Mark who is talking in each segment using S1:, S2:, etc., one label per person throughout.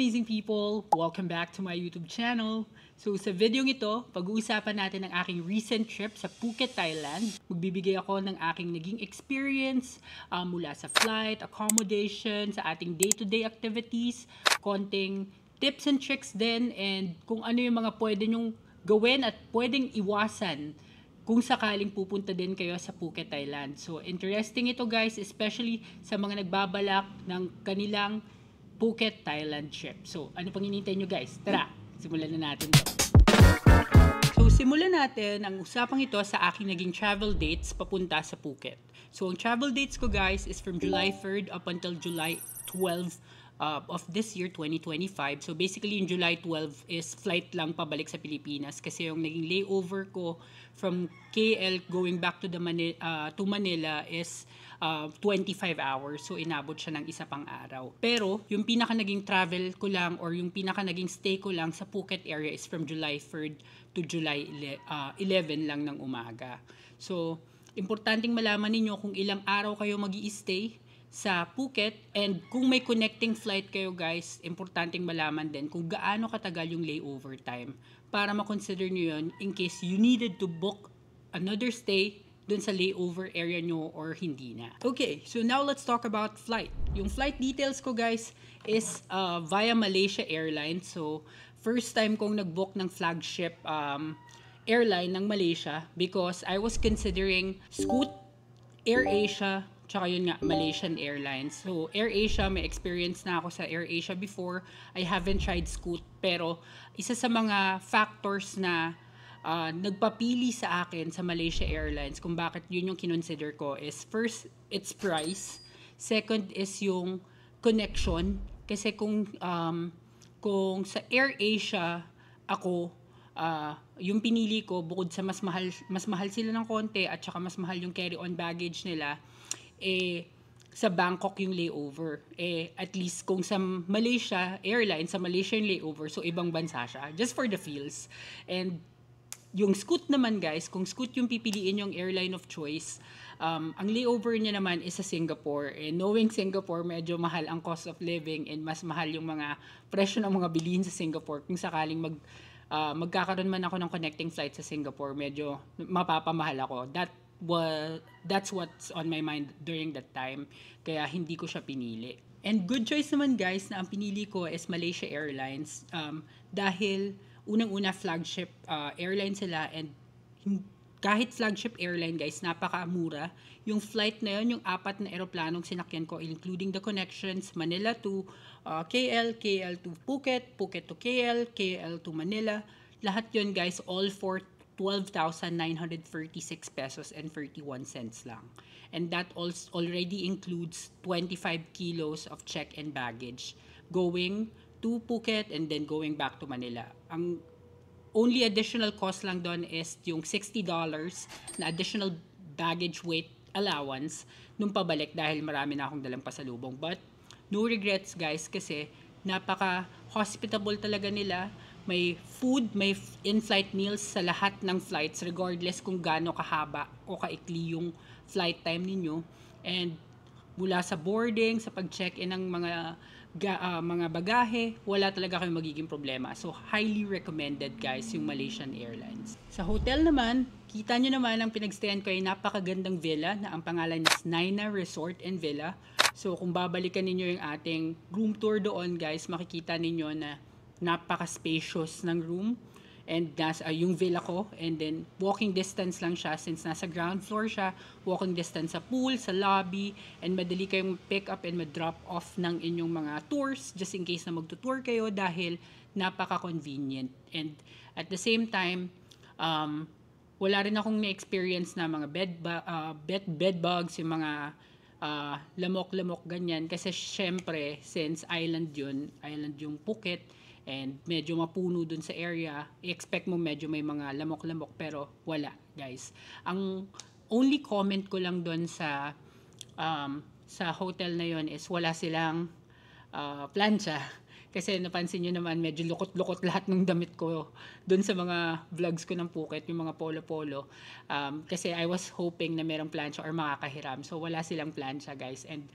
S1: amazing people! Welcome back to my YouTube channel. So sa video ito, pag-uusapan natin ang aking recent trip sa Phuket, Thailand. Magbibigay ako ng aking naging experience mula sa flight, accommodation, sa ating day-to-day activities, konting tips and tricks din, and kung ano yung mga pwede nyong gawin at pwedeng iwasan kung sakaling pupunta din kayo sa Phuket, Thailand. So, interesting ito guys, especially sa mga nagbabalak ng kanilang Phuket, Thailand trip. So, ano pang hinihintay nyo guys? Tara, simulan na natin to. So, simulan natin ang usapang ito sa aking naging travel dates papunta sa Phuket. So, ang travel dates ko guys is from July 3rd up until July 12 of this year, 2025. So basically, yung July 12 is flight lang pabalik sa Pilipinas kasi yung naging layover ko from KL going back to Manila is 25 hours. So inabot siya ng isa pang araw. Pero yung pinaka naging travel ko lang or yung pinaka naging stay ko lang sa Phuket area is from July 3rd to July 11 lang ng umaga. So importanteng malaman ninyo kung ilang araw kayo mag-i-stay sa Phuket, and kung may connecting flight kayo guys, importanteng malaman din kung gaano katagal yung layover time para ma-consider nyo yun in case you needed to book another stay dun sa layover area nyo or hindi na. Okay, so now let's talk about flight. Yung flight details ko guys is via Malaysia Airlines. So first time kong nag-book ng flagship airline ng Malaysia because I was considering Scoot, AirAsia, tsaka yun nga, Malaysian Airlines. So, AirAsia, may experience na ako sa AirAsia before. I haven't tried Scoot, pero isa sa mga factors na nagpapili sa akin sa Malaysia Airlines kung bakit yun yung kinonsider ko is first, its price. Second is yung connection. Kasi kung sa AirAsia ako, yung pinili ko, bukod sa mas mahal sila ng konti at saka mas mahal yung carry-on baggage nila, sa Bangkok yung layover. At least kung sa Malaysia Airlines, sa Malaysia yung layover, so ibang bansa siya. Just for the feels. And yung Scoot naman guys, kung Scoot yung pipiliin yung airline of choice, ang layover niya naman is sa Singapore. And knowing Singapore, medyo mahal ang cost of living and mas mahal yung mga presyo ng mga bilihin sa Singapore. Kung sakaling magkakaroon man ako ng connecting flight sa Singapore, medyo mapapamahal ako. That's what's on my mind during that time. Kaya hindi ko siya pinili. And good choice naman guys na ang pinili ko is Malaysia Airlines dahil unang-una flagship airline sila, and kahit flagship airline guys, napakamura. Yung flight na yun, yung 4 na eroplanong sinakyan ko including the connections, Manila to KL, KL to Phuket, Phuket to KL, KL to Manila. Lahat yun guys, all for 12,936 pesos and 31 cents lang. And that already includes 25 kilos of check-in baggage going to Phuket and then going back to Manila. Ang only additional cost lang doon is yung $60 na additional baggage weight allowance nung pabalik dahil marami na akong dalang pasalubong. But no regrets guys kasi napaka-hospitable talaga nila. May food, may in-flight meals sa lahat ng flights regardless kung gaano kahaba o kaikli yung flight time ninyo. And mula sa boarding, sa pag-check-in ng mga bagahe, wala talaga kayong magiging problema. So, highly recommended guys yung Malaysian Airlines. Sa hotel naman, kita nyo naman ang pinagstayan ko ay napakagandang villa na ang pangalan is Naina Resort and Villa. So, kung babalikan ninyo yung ating room tour doon guys, makikita ninyo na napaka-spacious ng room and yung villa ko, and then walking distance lang siya since nasa ground floor siya, walking distance sa pool, sa lobby, and madali kayong pick up and ma-drop off ng inyong mga tours just in case na magtutour kayo dahil napaka-convenient. And at the same time, wala rin akong na-experience na mga bed bugs, yung mga lamok-lamok ganyan kasi syempre since island yung Phuket, and medyo mapuno dun sa area, i-expect mo medyo may mga lamok-lamok, pero wala guys. Ang only comment ko lang dun sa hotel na yon is wala silang plancha. Kasi napansin nyo naman, medyo lukot-lukot lahat ng damit ko dun sa mga vlogs ko ng Phuket, yung mga polo-polo. Kasi I was hoping na merong plancha or makakahiram. So wala silang plancha guys. And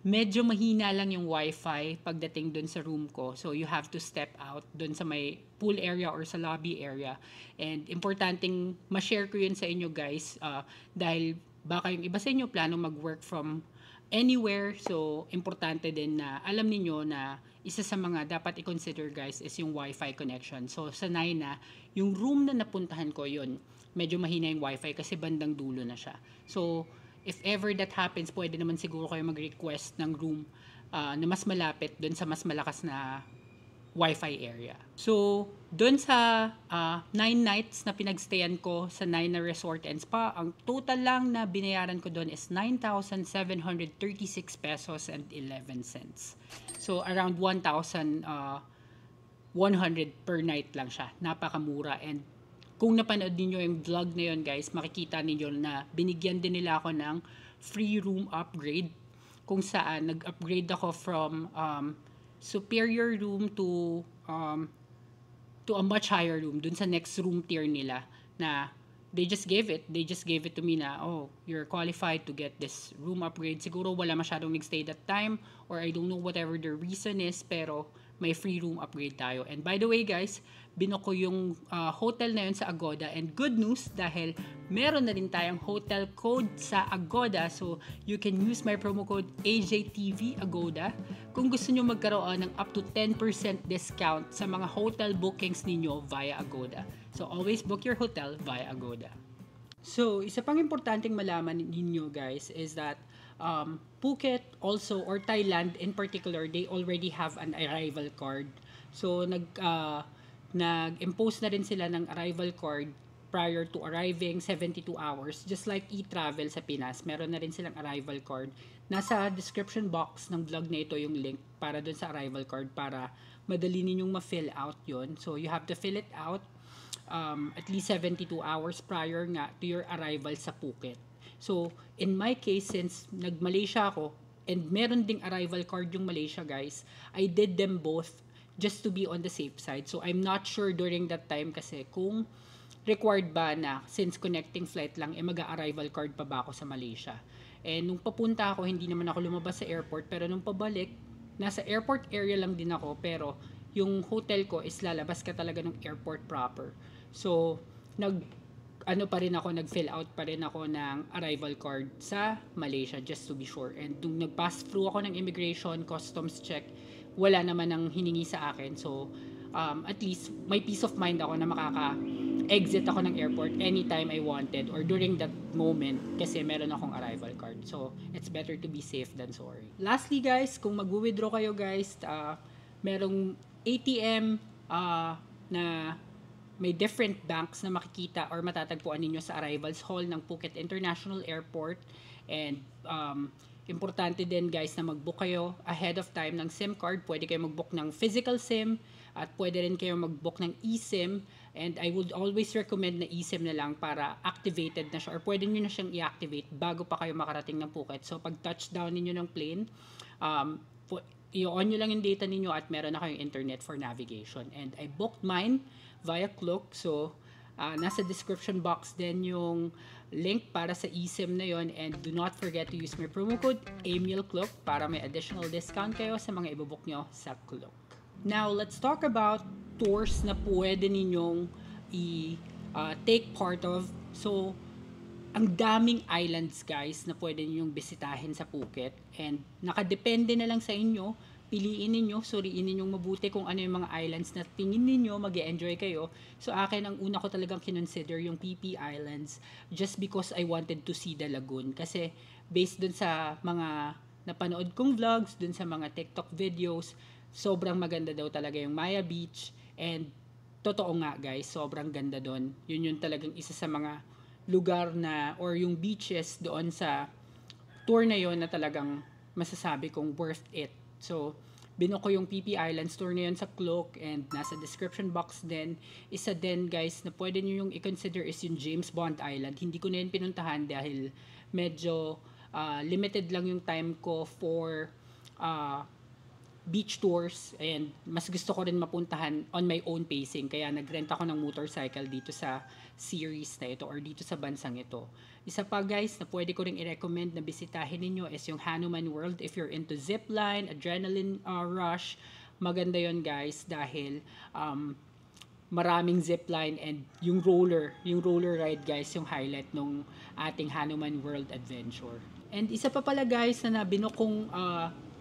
S1: medyo mahina lang yung wifi pagdating dun sa room ko. So, you have to step out dun sa may pool area or sa lobby area. And importanteng ma-share ko yun sa inyo guys dahil baka yung iba sa inyo plano mag-work from anywhere. So, importante din na alam niyo na isa sa mga dapat i-consider guys is yung wifi connection. So, sanay na yung room na napuntahan ko yun, medyo mahina yung wifi kasi bandang dulo na siya. So, if ever that happens, pwede naman siguro kayo mag-request ng room na mas malapit dun sa mas malakas na wifi area. So, dun sa 9 nights na pinagstayan ko sa 9 na resort and spa, ang total lang na binayaran ko dun is 9,736 pesos and 11 cents. So, around 1,100 per night lang siya. Napakamura. And kung napanood niyo yung vlog na yun guys, makikita niyo na binigyan din nila ako ng free room upgrade kung saan nag-upgrade ako from superior room to a much higher room dun sa next room tier nila na they just gave it to me na, oh, you're qualified to get this room upgrade. Siguro wala masyadong nagstay that time or I don't know whatever the reason is, pero may free room upgrade tayo. And by the way guys, binook ko yung hotel na yun sa Agoda. And good news dahil meron na rin tayong hotel code sa Agoda. So you can use my promo code AJTV Agoda kung gusto nyo magkaroon ng up to 10% discount sa mga hotel bookings ninyo via Agoda. So always book your hotel via Agoda. So isa pang importanteng malaman ninyo guys is that Phuket also or Thailand in particular, they already have an arrival card. So nag-impose na rin sila ng arrival card prior to arriving 72 hours. Just like e-travel sa Pinas, meron na rin silang arrival card. Nasa description box ng vlog na ito yung link para dun sa arrival card para madali ninyong ma-fill out yon. So you have to fill it out at least 72 hours prior nga to your arrival sa Phuket. So, in my case, since nag-Malaysia ako, and meron ding arrival card yung Malaysia, guys, I did them both just to be on the safe side. So, I'm not sure during that time kasi kung required ba na, since connecting flight lang, mag-arrival card pa ba ako sa Malaysia. And nung papunta ako, hindi naman ako lumabas sa airport, pero nung pabalik, nasa airport area lang din ako, pero yung hotel ko is lalabas ka talaga ng airport proper. So, nag-fill out pa rin ako ng arrival card sa Malaysia just to be sure. And nung nag-pass through ako ng immigration, customs check, wala naman ang hiningi sa akin. So, at least may peace of mind ako na makaka-exit ako ng airport anytime I wanted or during that moment kasi meron akong arrival card. So, it's better to be safe than sorry. Lastly guys, kung mag-withdraw kayo guys, merong ATM na may different banks na makikita or matatagpuan ninyo sa arrivals hall ng Phuket International Airport. And importante din guys na mag-book kayo ahead of time ng SIM card. Pwede kayo mag-book ng physical SIM at pwede rin kayo mag-book ng eSIM. And I would always recommend na eSIM na lang para activated na siya or pwede nyo na siyang i-activate bago pa kayo makarating ng Phuket. So pag touchdown ninyo ng plane, i-on nyo lang yung data ninyo at meron na kayong internet for navigation. And I booked mine via Klook. So, nasa description box din yung link para sa eSIM na yon. And do not forget to use my promo code AMILCLOOK para may additional discount kayo sa mga ibobook nyo sa Klook. Now, let's talk about tours na pwede ninyong i-take part of. So, ang daming islands guys na pwede ninyong bisitahin sa Phuket. And nakadepende na lang sa inyo. Piliin ninyo, suriin ninyong mabuti kung ano yung mga islands na tingin ninyo, mag-e-enjoy kayo. So akin, ang una ko talagang kinonsider yung PP Islands just because I wanted to see the lagoon. Kasi based dun sa mga napanood kong vlogs, dun sa mga TikTok videos, sobrang maganda daw talaga yung Maya Beach. And totoo nga guys, sobrang ganda dun. Yun yung talagang isa sa mga lugar na or yung beaches doon sa tour na yon na talagang masasabi kong worth it. So, binuko yung PP Islands tour na yun sa Klook and nasa description box din. Isa din guys na pwede nyo yung i-consider is yung James Bond Island. Hindi ko na yun pinuntahan dahil medyo limited lang yung time ko for beach tours, and mas gusto ko rin mapuntahan on my own pacing. Kaya nagrent ako ng motorcycle dito sa series na ito or dito sa bansang ito. Isa pa guys na pwede ko rin i-recommend na bisitahin ninyo is yung Hanuman World if you're into zipline, adrenaline rush. Maganda yon guys dahil maraming zipline and yung roller ride guys yung highlight nung ating Hanuman World Adventure. And isa pa pala guys na nabinok kong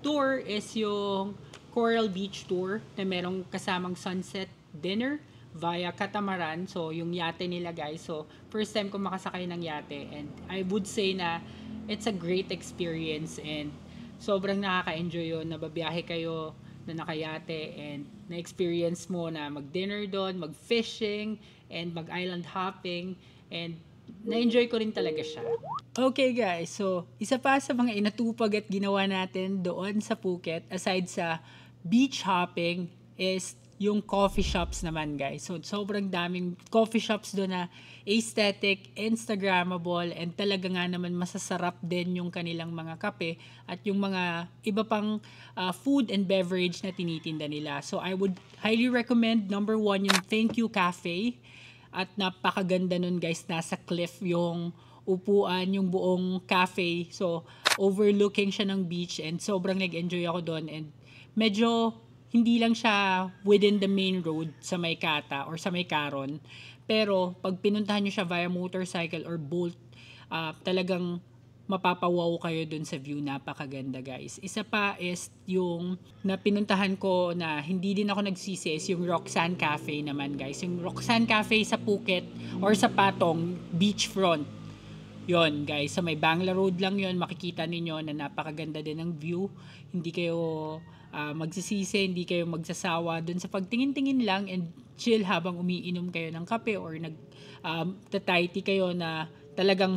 S1: tour is yung Coral Beach Tour na merong kasamang sunset dinner via catamaran. So yung yate nila guys. So first time ko makasakay ng yate and I would say na it's a great experience and sobrang nakaka-enjoy yun. Nababiyahe kayo na nakayate and na-experience mo na mag-dinner doon, mag-fishing, and mag-island hopping, and na-enjoy ko rin talaga siya. Okay guys, so isa pa sa mga inatupag at ginawa natin doon sa Phuket, aside sa beach hopping, is yung coffee shops naman guys. So sobrang daming coffee shops doon na aesthetic, instagrammable, and talaga nga naman masasarap din yung kanilang mga kape at yung mga iba pang food and beverage na tinitinda nila. So I would highly recommend number 1 yung Thank You Cafe. At napakaganda nun guys, nasa cliff yung upuan, yung buong cafe. So overlooking siya ng beach and sobrang nag-enjoy ako doon and medyo hindi lang siya within the main road sa may Kata or sa may Caron. Pero pag pinuntahan nyo siya via motorcycle or boat, talagang mapapawaw kayo dun sa view. Napakaganda guys. Isa pa is yung napinuntahan ko na hindi din ako nagsisi is yung Roxanne Cafe naman guys. Yung Roxanne Cafe sa Phuket or sa Patong beachfront. Yon guys, sa may Bangla Road lang yon, makikita ninyo na napakaganda din ng view. Hindi kayo magsisisi, hindi kayo magsasawa dun sa pagtingin-tingin lang and chill habang umiinom kayo ng kape or tatay kayo na talagang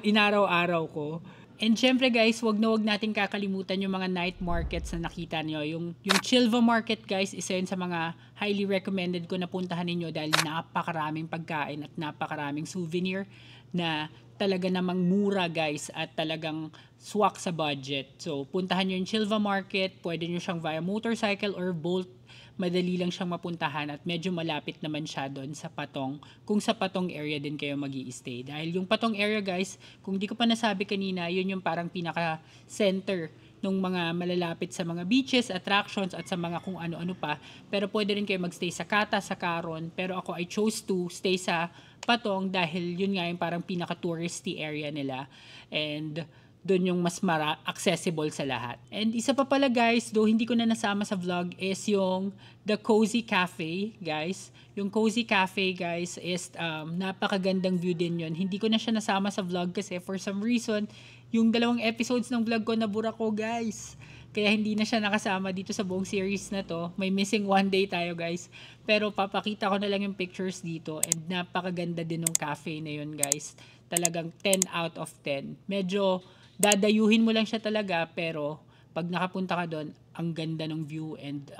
S1: inaraw-araw ko. And syempre guys, wag nating kakalimutan yung mga night markets na nakita niyo. Yung Chilva Market guys, isa yun sa mga highly recommended ko na puntahan ninyo dahil napakaraming pagkain at napakaraming souvenir na talaga namang mura guys at talagang swak sa budget. So puntahan nyo yung Chilva Market, pwede nyo siyang via motorcycle or boat. Madali lang siyang mapuntahan at medyo malapit naman siya doon sa Patong. Kung sa Patong area din kayo mag-i-stay. Dahil yung Patong area guys, kung di ko pa nasabi kanina, yun yung parang pinaka-center ng mga malalapit sa mga beaches, attractions at sa mga kung ano-ano pa. Pero pwede rin kayo magstay sa Kata, sa Caron. Pero ako I chose to stay sa Patong dahil yun nga yung parang pinaka-touristy area nila. And doon yung mas accessible sa lahat. And isa pa pala guys, though hindi ko na nasama sa vlog, is yung The Cozy Cafe, guys. Yung Cozy Cafe, guys, is napakagandang view din yun. Hindi ko na siya nasama sa vlog kasi for some reason, yung 2 episodes ng vlog ko nabura ko, guys. Kaya hindi na siya nakasama dito sa buong series na to. May missing one day tayo, guys. Pero papakita ko na lang yung pictures dito. And napakaganda din ng cafe na yun, guys. Talagang 10 out of 10. Medyo dadayuhin mo lang siya talaga, pero pag nakapunta ka doon, ang ganda ng view and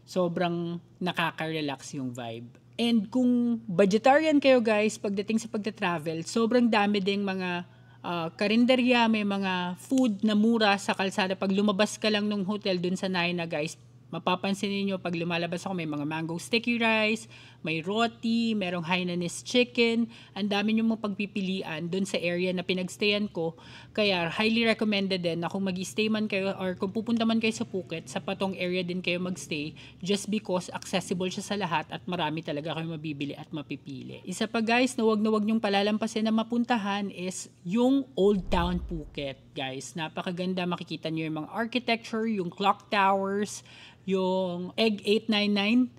S1: sobrang nakaka-relax yung vibe. And kung vegetarian kayo guys, pagdating sa pagta-travel, sobrang dami ding mga karinderya, may mga food na mura sa kalsada. Pag lumabas ka lang ng hotel dun sa Naina guys, mapapansin niyo pag lumalabas ako, may mga mango sticky rice, may roti, merong Hainanese chicken. Ang dami niyo mong pagpipilian doon sa area na pinagstayan ko. Kaya highly recommended din na kung mag-stay man kayo or kung pupunta man kayo sa Phuket, sa Patong area din kayo magstay just because accessible siya sa lahat at marami talaga kayo mabibili at mapipili. Isa pa guys na wag niyong palalampasin na mapuntahan is yung Old Town Phuket guys. Napakaganda, makikita niyo yung mga architecture, yung clock towers, yung Egg 899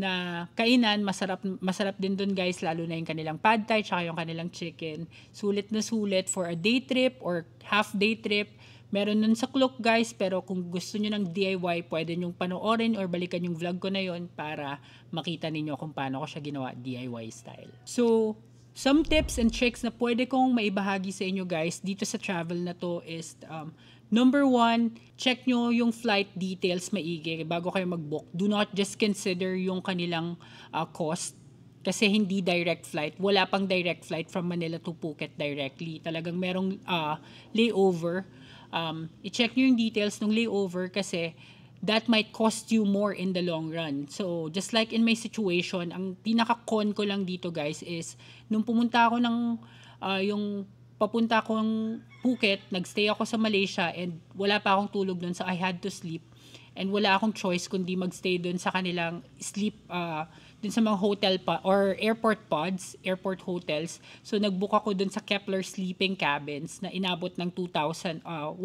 S1: na kainan, masarap din dun guys, lalo na yung kanilang pad thai tsaka yung kanilang chicken. Sulit na sulit for a day trip or half day trip. Meron nun sa Klook guys, pero kung gusto nyo ng DIY, pwede nyong panoorin or balikan yung vlog ko na yon para makita ninyo kung paano ko siya ginawa DIY style. So, some tips and tricks na pwede kong maibahagi sa inyo guys dito sa travel na to is number 1, check nyo yung flight details maigi bago kayo mag-book. Do not just consider yung kanilang cost kasi hindi direct flight. Wala pang direct flight from Manila to Phuket directly. Talagang merong layover i-check nyo yung details ng layover kasi that might cost you more in the long run. So, just like in my situation, ang pinaka-con ko lang dito guys is, nung pumunta ako yung papunta akong Phuket, nagstay ako sa Malaysia and wala pa akong tulog dun, so I had to sleep. And wala akong choice kundi magstay dun sa kanilang sleep, dun sa mga hotel pa or airport pods, airport hotels. So nagbook ako dun sa Kepler sleeping cabins na inabot ng 180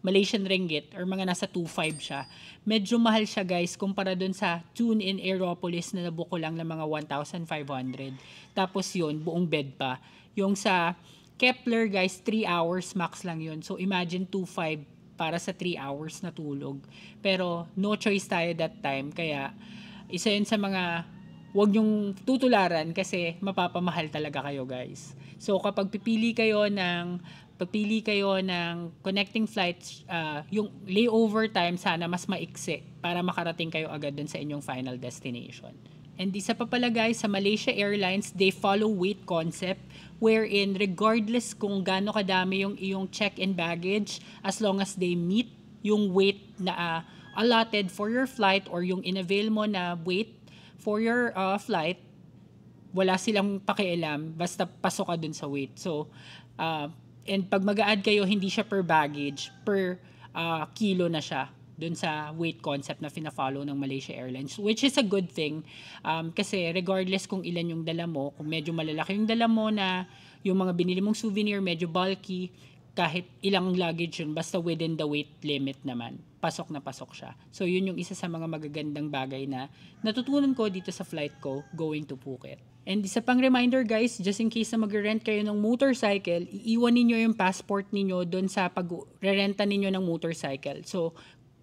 S1: Malaysian ringgit or mga nasa 2.5 siya. Medyo mahal siya guys kumpara dun sa Tune in Aeropolis na nabook ko lang ng mga 1,500. Tapos yun, buong bed pa. Yung sa Kepler guys, 3 hours max lang yun. So imagine 2.5 para sa 3 hours na tulog. Pero no choice tayo that time. Kaya isa yun sa mga wag nyong tutularan kasi mapapamahal talaga kayo guys. So kapag pipili kayo ng connecting flights, yung layover time sana mas maiksi para makarating kayo agad dun sa inyong final destination. And isa pa pala guys, sa Malaysia Airlines, they follow weight concept wherein regardless kung gaano kadami yung iyong check-in baggage, as long as they meet yung weight na allotted for your flight or yung inavail mo na weight for your flight, wala silang pakialam, basta pasok ka dun sa weight. So, and pag mag-a-add kayo, hindi siya per baggage, per kilo na siya dun sa weight concept na fina-follow ng Malaysia Airlines, which is a good thing kasi regardless kung ilan yung dala mo, kung medyo malalaki yung dala mo na yung mga binili mong souvenir medyo bulky, kahit ilang luggage yun, basta within the weight limit naman, pasok na pasok siya. So yun yung isa sa mga magagandang bagay na natutunan ko dito sa flight ko going to Phuket. And isa pang reminder guys, just in case na mag-rent kayo ng motorcycle, iiwan ninyo yung passport ninyo doon sa pag-renta ninyo ng motorcycle. So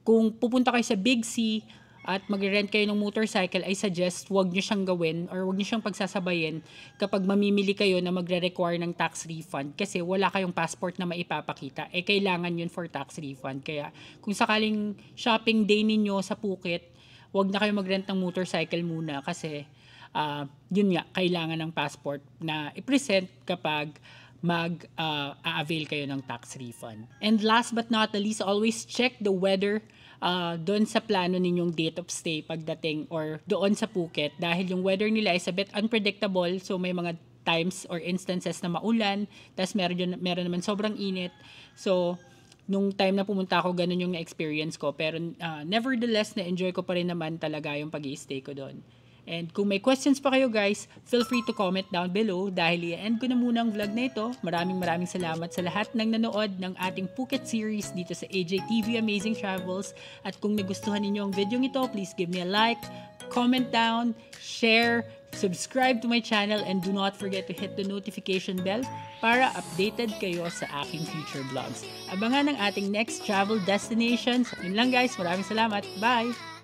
S1: kung pupunta kayo sa Big C at mag-rent kayo ng motorcycle, I suggest wag nyo siyang gawin or wag nyo siyang pagsasabayin kapag mamimili kayo na magre-require ng tax refund kasi wala kayong passport na maipapakita. Kailangan yun for tax refund. Kaya kung sakaling shopping day ninyo sa Phuket, wag na kayo mag-rent ng motorcycle muna kasi yun nga, kailangan ng passport na i-present kapag mag-avail kayo ng tax refund. And last but not the least, always check the weather doon sa plano ninyong date of stay pagdating or doon sa Phuket dahil yung weather nila is a bit unpredictable, so may mga times or instances na maulan, tas meron naman sobrang init. So nung time na pumunta ako, ganun yung na-experience ko, pero nevertheless na-enjoy ko pa rin naman talaga yung pag-i-stay ko doon. And kung may questions pa kayo guys, feel free to comment down below dahil i-end ko na muna ang vlog na ito. Maraming salamat sa lahat ng nanood ng ating Phuket series dito sa AJTV Amazing Travels. At kung nagustuhan ninyo ang video ito, please give me a like, comment down, share, subscribe to my channel, and do not forget to hit the notification bell para updated kayo sa aking future vlogs. Abangan ang ating next travel destinations. Yun lang guys, maraming salamat. Bye!